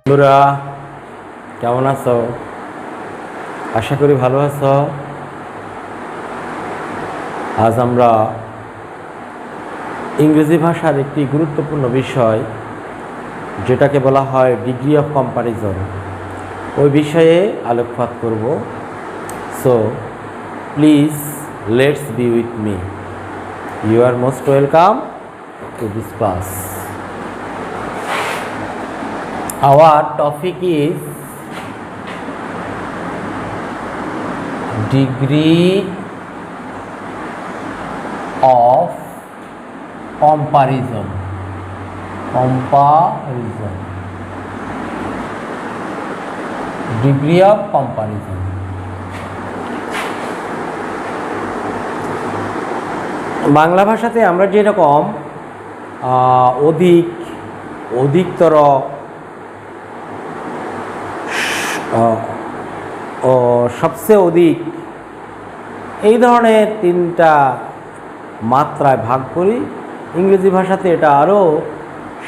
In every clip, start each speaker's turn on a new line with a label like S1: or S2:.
S1: বন্ধুরা কেমন আছো? আশা করি ভালো আছো। আজ আমরা ইংরেজি ভাষার একটি গুরুত্বপূর্ণ বিষয় যেটাকে বলা হয় ডিগ্রি অফ কম্প্যারিজন, ওই বিষয়ে আলোকপাত করব। So please let's be with me. You are most welcome to this class. Our topic is degree of comparison. Degree of comparison. Bangla ভাষাতে আমরা যেরকম অধিকতর ও সবচেয়ে অধিক এই ধরনের তিনটা মাত্রায় ভাগ করি, ইংরেজি ভাষাতে এটা আরও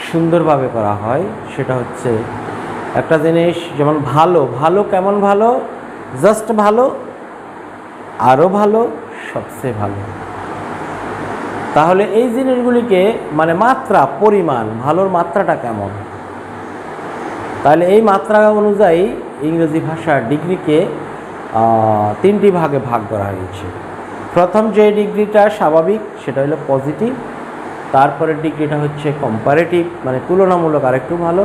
S1: সুন্দরভাবে করা হয়। সেটা হচ্ছে একটা জিনিস যেমন ভালো, ভালো কেমন ভালো, জাস্ট ভালো, আরও ভালো, সবচেয়ে ভালো। তাহলে এই জিনিসগুলিকে মানে মাত্রা, পরিমাণ, ভালোর মাত্রাটা কেমন, তাহলে এই মাত্রা অনুযায়ী ইংরেজি ভাষার ডিগ্রিকে তিনটি ভাগে ভাগ করা হয়েছে। প্রথম যে ডিগ্রিটা স্বাভাবিক সেটা হলো পজিটিভ, তারপরের ডিগ্রিটা হচ্ছে কম্পারেটিভ মানে তুলনামূলক আরেকটু ভালো,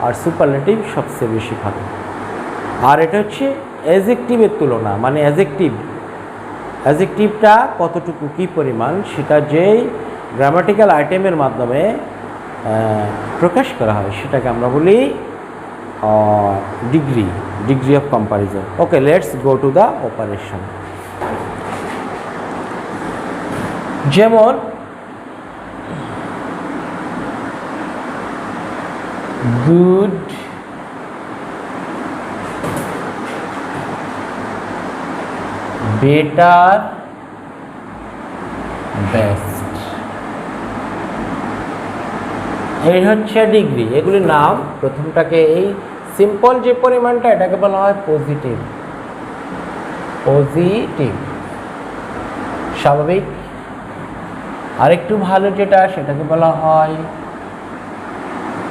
S1: আর সুপারলেটিভ সবচেয়ে বেশি ভালো। আর এটা হচ্ছে অ্যাডজেক্টিভের তুলনা মানে অ্যাডজেক্টিভটা কতটুকু কী পরিমাণ সেটা যেই গ্রামাটিক্যাল আইটেমের মাধ্যমে প্রকাশ করা হয় সেটাকে আমরা বলি degree of comparison. Okay, let's go to the operation. যেমন good, better, best, এই হচ্ছে ডিগ্রি। এগুলির নাম, প্রথমটাকে এই সিম্পল যে পরিমাণটা এটাকে বলা হয় পজিটিভ, স্বাভাবিক। আরেকটু ভালো যেটা সেটাকে বলা হয়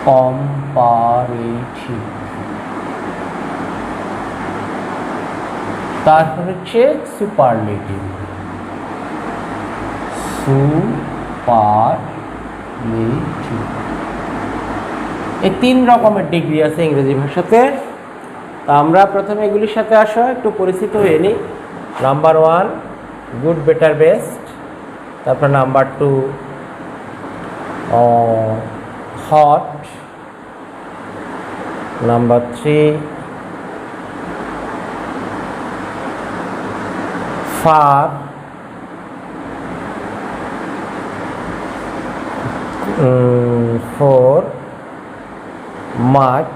S1: কম্পারেটিভ। তারপর হচ্ছে সুপারলেটিভ। এই তিন রকমের ডিগ্রি আছে ইংরেজি ভাষাতে। তা আমরা প্রথমে এগুলির সাথে একটু পরিচিত হয়ে নিই। Number 1 good, better, best. তারপর number 2 hot. Number 3 far. 4 much.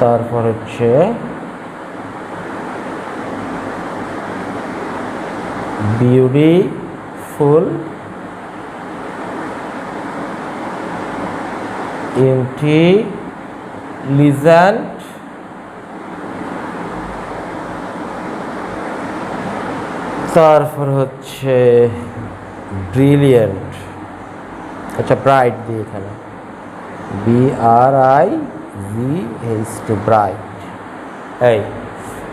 S1: তারপর হচ্ছে বিউটিফুল, ইন্টেলিজেন্ট, তারপর হচ্ছে ব্রিলিয়েন্ট। আচ্ছা, ব্রাইট দিয়ে এখানে BRIGHT, ব্রাইট। এই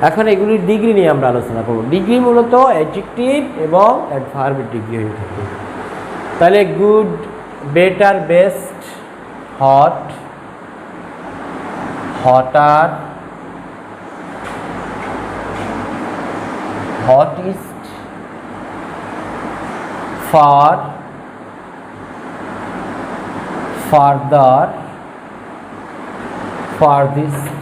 S1: এখন এগুলির ডিগ্রি নিয়ে আমরা আলোচনা করব। ডিগ্রি মূলত অ্যাডজেক্টিভ এবং অ্যাডভার্বের ডিগ্রি হয়ে থাকে। তাহলে good, better, best, hot, hotter, hottest, far, farther, farthest,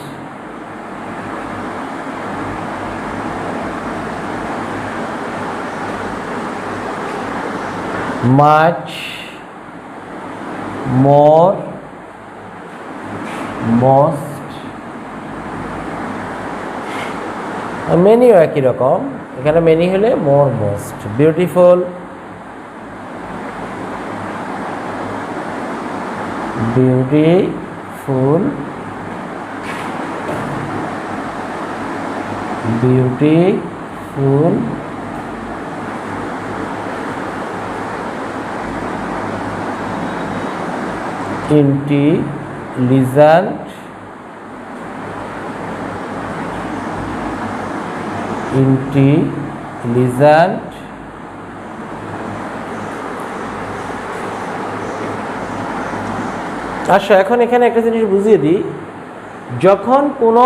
S1: much, more, most, মেনিও একই রকম, এখানে মেনি হলে more, most. Beautiful, beautiful, beautiful, intelligent, intelligent, আচ্ছা এখন এখানে একটা জিনিস বুঝিয়ে দিই, যখন কোনো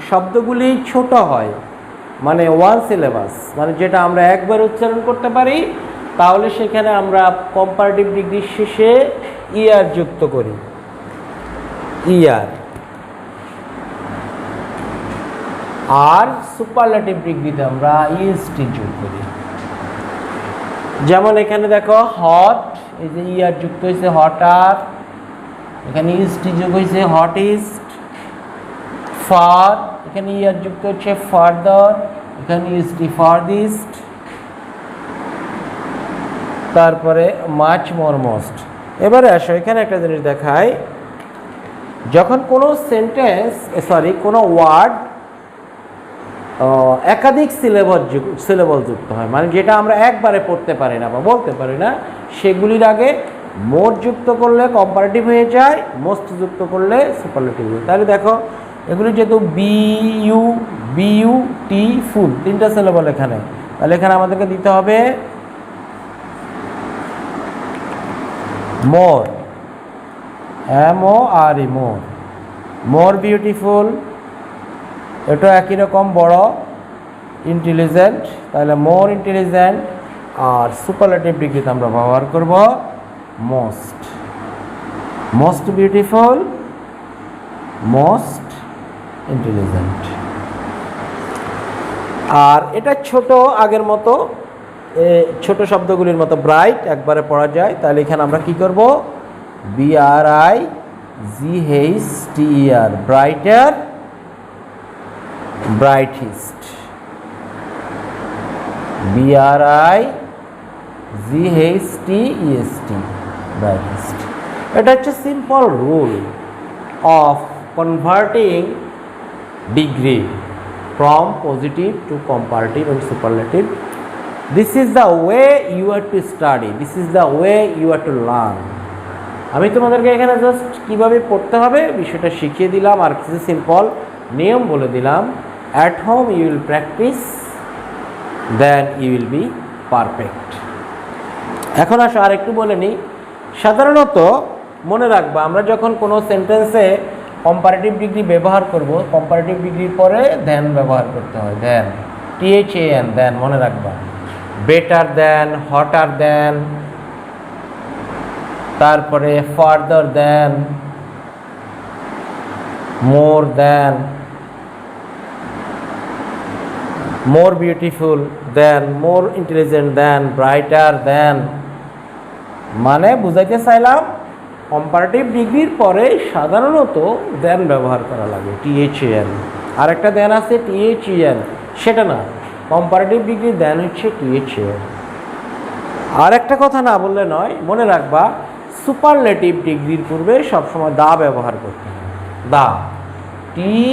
S1: শব্দগুলি ছোট হয়, মানে ওয়ান সিলেবাস, মানে যেটা আমরা একবার উচ্চারণ করতে পারি, তাহলে সেখানে আমরা কম্পারেটিভ ডিগ্রির শেষে ইয়ার যুক্ত করি, ইয়ার। আর সুপারলেটিভ ডিগ্রিতে আমরা ইএসটি যোগ করি। যেমন এখানে দেখো হট, এই যে ইয়ার যুক্ত হয়েছে হটার, এখানে ইস্টি যোগ হয়েছে হট ইস্ট। ফার, এখানে ইয়ার যুক্ত হচ্ছে ফার্দার, এখানে ইস্টি ফার্দিস্ট। তারপরে মাচ মোর মোস্ট। এবারে আসো এখানে একটা জিনিস দেখাই, যখন কোনো সেন্টেন্স কোনো ওয়ার্ড একাধিক সিলেবল যুক্ত হয়, মানে যেটা আমরা একবারে পড়তে পারি না বা বলতে পারি না, সেগুলির আগে মোর যুক্ত করলে কম্পারেটিভ হয়ে যায়, মোস্ট যুক্ত করলে সুপারলেটিভ হয়ে যায়। তাহলে দেখো এগুলি যেহেতু বিউটি ফুল, তিনটা সিলেবল এখানে, তাহলে এখানে আমাদেরকে দিতে হবে মোর, MORE, মোর, মোর বিউটিফুল, এটা একই রকম বড়, ইন্টেলিজেন্ট, তাহলে মোর ইন্টেলিজেন্ট। আর সুপারলেটিভ ডিগ্রিতে আমরা ব্যবহার করব most, most beautiful, most intelligent. আর এটা ছোট, আগের মতো ছোট শব্দগুলির মতো ব্রাইট একবারে পড়া যায়, তাহলে এখানে আমরা কি করব, BRIGHTER, ব্রাইটার, ব্রাইটিস্ট, BRIGHTEST, ব্রাইটিস্ট। এটা হচ্ছে simple rule of converting degree from positive to comparative and superlative. This is the way you are to study, this is the way you are to learn. আমি তোমাদেরকে এখানে জাস্ট কীভাবে পড়তে হবে বিষয়টা শিখিয়ে দিলাম, আর কিছু সিম্পল নিয়ম বলে দিলাম। At home you will practise, then you will be perfect. এখন আসো আর একটু বলে নিই, সাধারণত মনে রাখবা আমরা যখন কোনো সেন্টেন্সে কম্পারেটিভ ডিগ্রি ব্যবহার করব, কম্পারেটিভ ডিগ্রির পরে দেন ব্যবহার করতে হয়, দেন, THAN, দেন, মনে রাখবা। বেটার দেন, হটার দেন, তারপরে farther than, more than, more beautiful than, more intelligent than, brighter than. মানে বুঝাইতে চাইলাম কম্পারেটিভ ডিগ্রির পরে সাধারণত দেন ব্যবহার করা লাগে, THAN। আর একটা দেন আছে THEN, সেটা না, কম্পারেটিভ ডিগ্রি দেন হচ্ছে THAN। আর একটা কথা না বললে নয়, মনে রাখবা সুপারলেটিভ ডিগ্রির পূর্বে সবসময় দা ব্যবহার করতে হবে, দা, THE,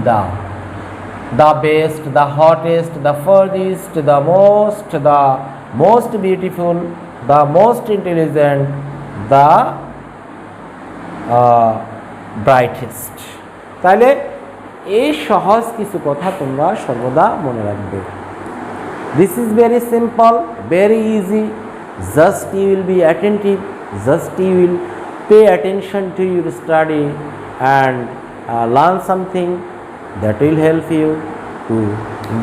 S1: the. The best, the hottest, the furthest, the most beautiful, the most intelligent, the brightest. তাহলে এই সহজ কিছু কথা তোমরা সর্বদা মনে রাখবে। This is very simple, very easy. Just you will be attentive, just you will pay attention to your study and learn something that will help you to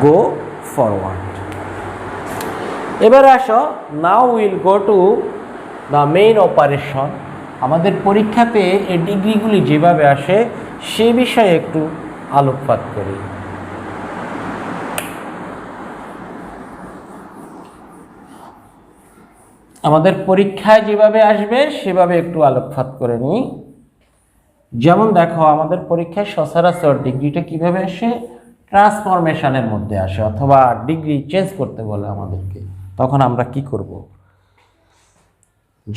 S1: go forward. এবারে আসো, now we will go to the main operation. আমাদের পরীক্ষাতে এই ডিগ্রিগুলি যেভাবে আসে সে বিষয়ে একটু আলোকপাত করি। আমাদের পরীক্ষায় যেভাবে আসবে সেভাবে একটু আলোকপাত করে নিই। যেমন দেখো আমাদের পরীক্ষায় সচরাচর ডিগ্রিটা কিভাবে আসে, ট্রান্সফরমেশনের মধ্যে আসে, অথবা ডিগ্রি চেঞ্জ করতে বলে আমাদেরকে, তখন আমরা কি করব,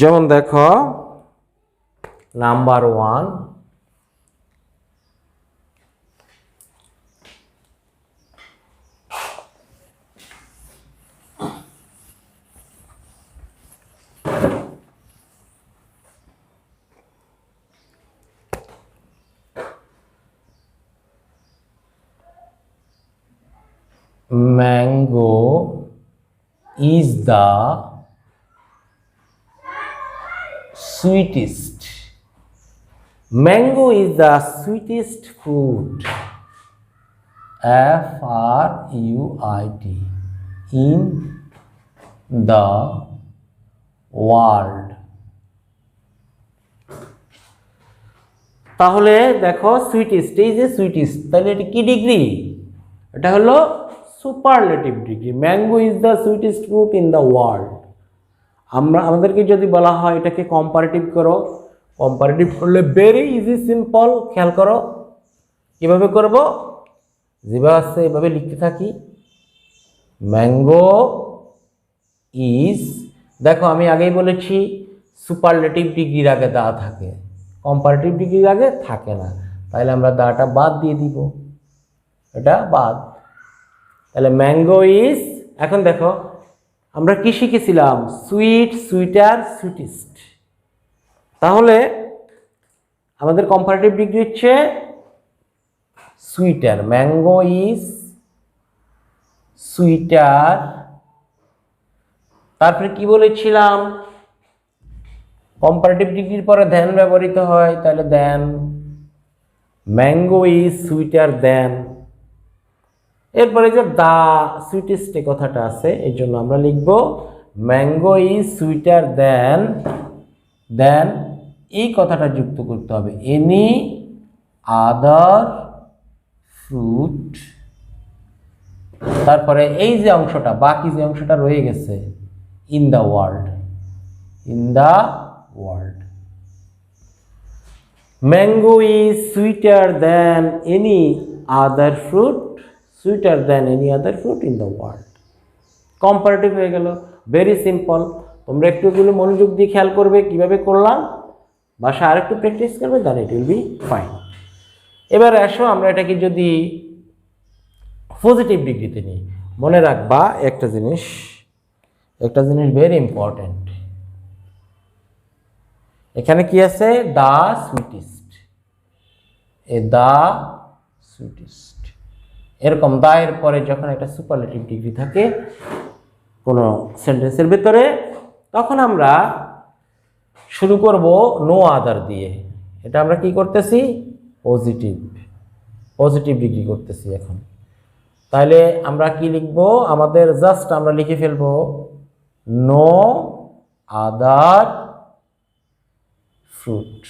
S1: যেমন দেখো number 1, mango is the sweetest. Mango is the sweetest fruit, F-R-U-I-T, in the world. তাহলে দেখো সুইটেস্ট, এই যে সুইটেস্ট, তাহলে এটা কি ডিগ্রি? এটা হলো superlative degree. Mango is the sweetest fruit in the world. আমাদেরকে যদি বলা হয় এটাকে কম্পারেটিভ করো, কম্পারেটিভ করলে ভেরি ইজি, সিম্পল। খেয়াল করো কিভাবে করব, যেভাবে আছে এভাবে লিখতে থাকি। ম্যাঙ্গো ইজ, দেখো আমি আগেই বলেছি সুপারলেটিভ ডিগ্রির আগে দা থাকে, কম্পারেটিভ ডিগ্রির আগে থাকে না, তাহলে আমরা দাটা বাদ দিয়ে দিব, এটা বাদ। তাহলে ম্যাঙ্গো ইজ, এখন দেখো আমরা কি শিখেছিলাম? Sweet, sweeter, sweetest. তাহলে আমাদের কম্পারেটিভ ডিগ্রি হচ্ছে সুইটার। Mango is sweeter. তারপরে কি বলেছিলাম? কম্পারেটিভ ডিগ্রির পরে দেন ব্যবহৃত হয়, তাহলে দেন ম্যাঙ্গো ইজ সুইটার দেন। এরপরে যে দা সুইটেস্ট কথাটা আছে, এই জন্য আমরা লিখব ম্যাঙ্গো ইজ সুইটার দেন, দেন এই কথাটা যুক্ত করতে হবে এনি আদার ফ্রুট। তারপরে এই যে অংশটা, বাকি যে অংশটা রয়ে গেছে, in the world, in the world. Mango is sweeter than any other fruit, sweater than any other fruit in the world. Comparative হয়ে গেল, ভেরি সিম্পল। তোমরা একটু এগুলো মনোযোগ দিয়ে খেয়াল করবে কিভাবে করলাম, ভাষা আরেকটু প্র্যাকটিস করবে, দেন ইট উইল বি ফাইন। এবার আসো আমরা এটাকে যদি পজিটিভ ডিগ্রিতে নিই, মনে রাখবা একটা জিনিস ভেরি ইম্পর্টেন্ট। এখানে কি আছে? দা সুইটেস্ট, এ দা সুইটেস্ট। এরকম দা এর পরে যখন একটা সুপারলেটিভ ডিগ্রি থাকে কোনো সেন্টেন্সের ভিতরে, তখন আমরা শুরু করব নো আদার দিয়ে। এটা আমরা কি করতেছি? পজিটিভ ডিগ্রি করতেছি এখন। তাহলে আমরা কি লিখব? আমাদের জাস্ট আমরা লিখে ফেলবো no other fruit,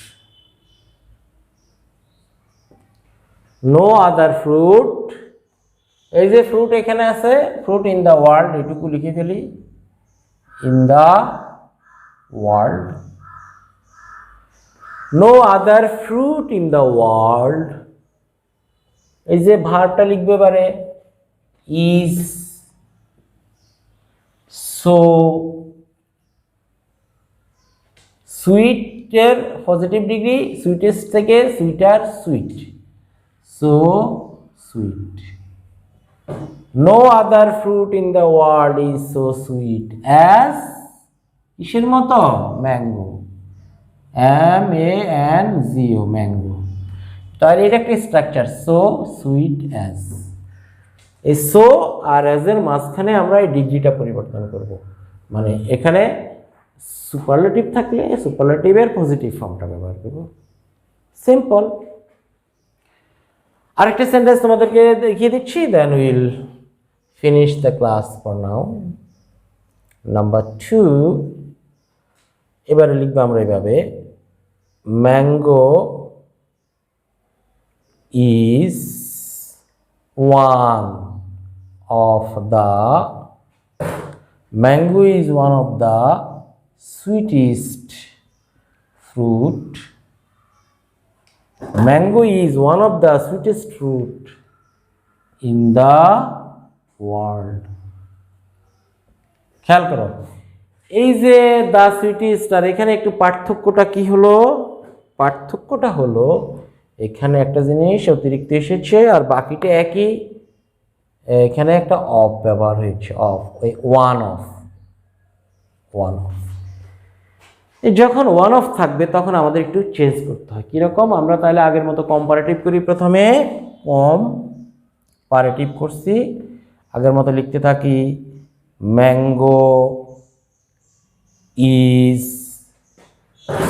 S1: no other fruit. এই যে ফ্রুট এখানে আছে, ফ্রুট ইন দ্য ওয়ার্ল্ড, এটুকু লিখে ফেলি, in the world, no other fruit in the world. এই যে ভার্বটা লিখবে এবারে, ইজ, সো, সুইটের পজিটিভ ডিগ্রি, সুইটেস্ট থেকে sweeter, sweet, so sweet. No other fruit in the world is so sweet as, কিসের মতো? Mango, MANGO, mango. তাহলে এটা একটা স্ট্রাকচার, সো সুইট অ্যাজ। এই সো আর অ্যাজ এর মাঝখানে আমরা এই ডিগ্রিটা পরিবর্তন করব, মানে এখানে সুপারলেটিভ থাকলে সুপারলেটিভের পজিটিভ ফর্মটা ব্যবহার করব। সিম্পল। আরেকটা সেন্টেন্স তোমাদেরকে দেখিয়ে দিচ্ছি, then will finish the class for now. Number 2, এবারে লিখবো আমরা এভাবে, mango is one of the sweetest fruit. Mango is one of the sweetest fruit in the world. খেয়াল করো, এই যে দ্য সুইটি স্টার, এখানে একটু পার্থক্যটা কি হলো? পার্থক্যটা হলো এখানে একটা জিনিস অতিরিক্ত এসেছে আর বাকিটা একই। এখানে একটা অফ ব্যবহার হয়েছে, অফ, ওই ওয়ান অফ। যখন ওয়ান অফ থাকবে তখন আমাদের একটু চেঞ্জ করতে হয়। কীরকম? আমরা তাহলে আগের মতো কম্পারেটিভ করি। প্রথমে কম্পারেটিভ করছি, আগের মতো লিখতে থাকি ম্যাঙ্গো ইজ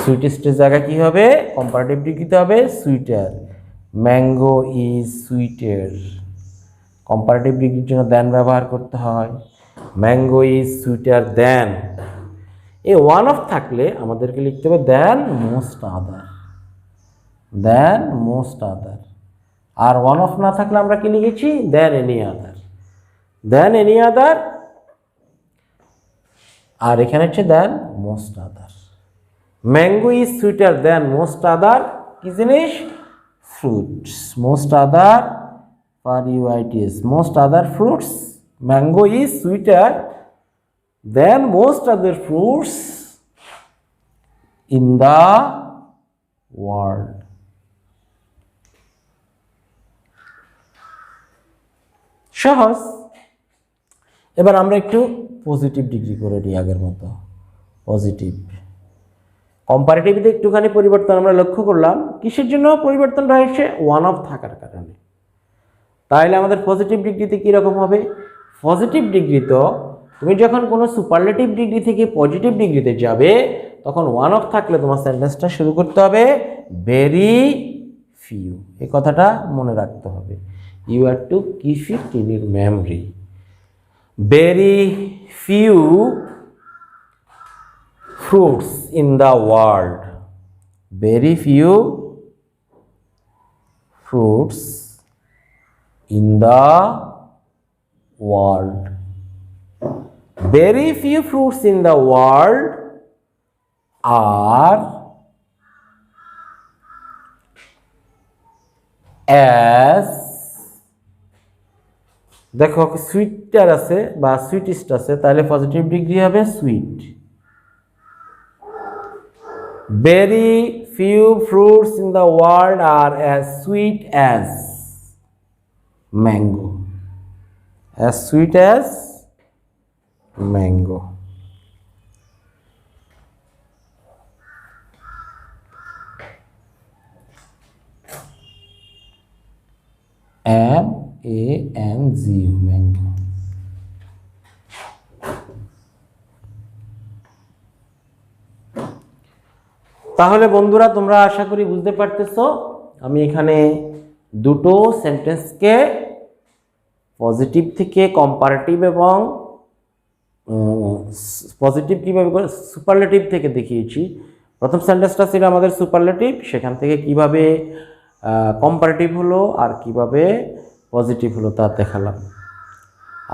S1: সুইটেস্টের জায়গায় কী হবে? কম্পারেটিভ ডিগ্রিতে হবে sweeter. Mango is sweeter. Comparative ডিগ্রির জন্য দেন ব্যবহার করতে হয়। Mango is sweeter than. এই ওয়ান অফ থাকলে আমাদেরকে লিখতে হবে than most other. Than most other. আর ওয়ান অফ না থাকলে আমরা কি লিখেছি? Than any other. Than any other. আর এখানে হচ্ছে than most other. Mango is sweeter than most other কি জিনিস? Fruits. Most other varieties, most other fruits. Mango is sweeter than most other fruits in the world. সহজ। এবার আমরা একটু positive degree করে নিই আগের মতো। পজিটিভ কম্পারেটিভে একটুখানি পরিবর্তন আমরা লক্ষ্য করলাম। কিসের জন্য পরিবর্তন রয়েছে? ওয়ান অফ থাকার কারণে। তাহলে আমাদের পজিটিভ ডিগ্রিতে কীরকম হবে? পজিটিভ ডিগ্রি তো তুমি যখন কোনো সুপারলেটিভ ডিগ্রি থেকে পজিটিভ ডিগ্রিতে যাবে তখন ওয়ান অফ থাকলে তোমার সেন্টেন্সটা শুরু করতে হবে ভেরি ফিউ। এই কথাটা মনে রাখতে হবে। You are to keep it in your memory. Very few fruits in the world. Very few fruits in the world. Very few fruits in the world are as, দেখো সুইটার আছে বা সুইটিস্ট আছে, তাহলে পজিটিভ ডিগ্রি হবে sweet. Very few fruits in the world are as sweet as mango. As sweet as mango. M-A-N-G-O, mango. তাহলে বন্ধুরা তোমরা আশা করি বুঝতে পারতেছো আমি এখানে দুটো সেন্টেন্সকে পজিটিভ থেকে কম্পারেটিভ এবং পজিটিভ কীভাবে করে সুপারলেটিভ থেকে দেখিয়েছি। প্রথম সেন্টেন্সটা ছিল আমাদের সুপারলেটিভ, সেখান থেকে কিভাবে কম্পারেটিভ হলো আর কিভাবে পজিটিভ হলো তা দেখালাম।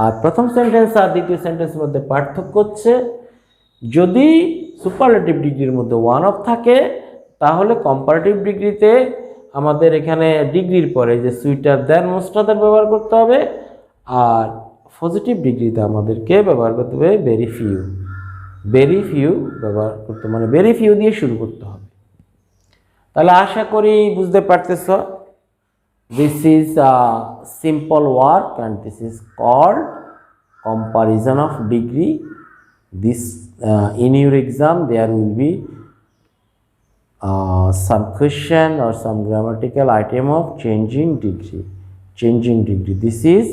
S1: আর প্রথম সেন্টেন্স আর দ্বিতীয় সেন্টেন্সের মধ্যে পার্থক্য হচ্ছে যদি সুপারলেটিভ ডিগ্রির মধ্যে ওয়ান অফ থাকে তাহলে কম্পারেটিভ ডিগ্রিতে আমাদের এখানে ডিগ্রির পরে যে সুইটার দেন মোস্ট আদার ব্যবহার করতে হবে, আর পজিটিভ ডিগ্রিতে আমাদেরকে ব্যবহার করতে হবে ভেরি ফিউ। ভেরি ফিউ ব্যবহার করতে মানে ভেরি ফিউ দিয়ে শুরু করতে হবে। তাহলে আশা করি বুঝতে পারতেছ। This is a simple work and this is called comparison of degree. This in your exam there will be some question or some grammatical item of changing degree. Changing degree. This is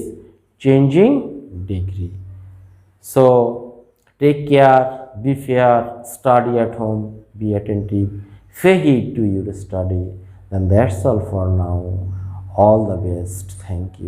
S1: changing degree. So take care, be fair, study at home, be attentive, pay heed to your study. And that's all for now. All the best. Thank you.